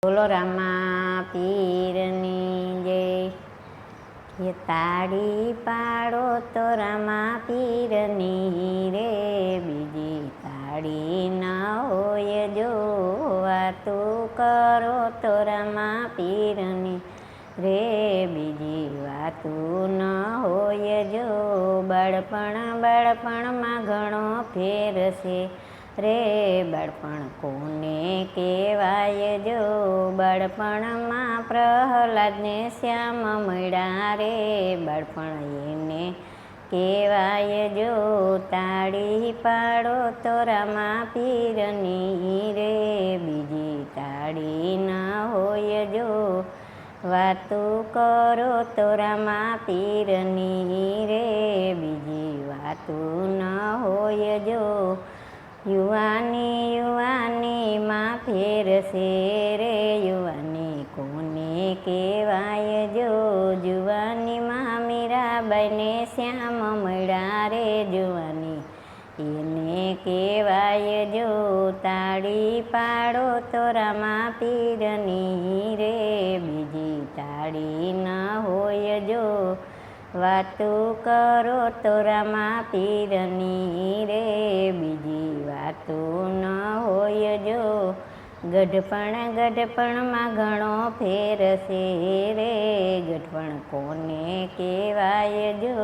બોલો રામા પીરની જય. કે તાળી પાડો તો રામા પીરની રે, બીજી તાળી ન હોય જો વાતું કરો તો રામા પીરની રે, બીજી વાતું ન હોય જો. બાળપણમાં ઘણો ફેર છે રે, બાળપણ કોને કહેવાય જો. બાળપણમાં પ્રહલાદને શ્યામ મળ્યા રે, બાળપણ એને કહેવાય જો. તાળી પાડો તો રામા પીરની રે, બીજી તાળી ન હોય જો. વાતું કરો તો રામા પીરની રે, બીજી વાતું ન હોય જો. યુવાનીમાં ફેર છે રે, યુવાની કોને કહેવાય જો. જુવાનીમાં મીરાબાઈને શ્યામ મળ્યા રે, જુવાની એને કહેવાય જો. તાળી પાડો તો રામા પીરની રે, બીજી તાળી ન હોય જો. વાતું કરો તો રામા પીરની રે, બીજી વાતું ન હોય જો. ગઢપણમાં ઘણો ફેર છે રે, ગઢપણ કોને કહેવાય જો.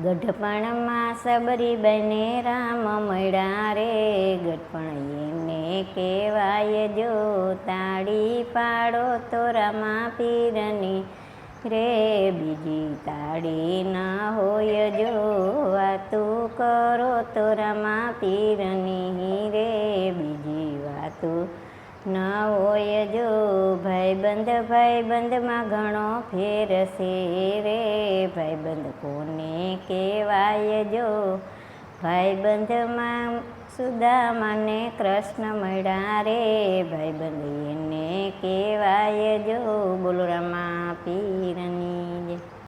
ગઢપણમાં સબરીબાઈને રામ મળ્યા રે, ગઢપણ એને કહેવાય જો. તાળી પાડો તો રામા પીરની રે, બીજી તાળી ન હોય જો. વાતું કરો તો રામા પીરની રે, બીજી વાતું ન હોય જો. ભાઈબંધમાં ઘણો ફેર છે રે, ભાઈબંધ કોને કહેવાય જો. ભાઈબંધમાં સુદામાને કૃષ્ણ મળ્યા રે, ભાઈબંધ એને કહેવાય જો. બોલો રામા પીર.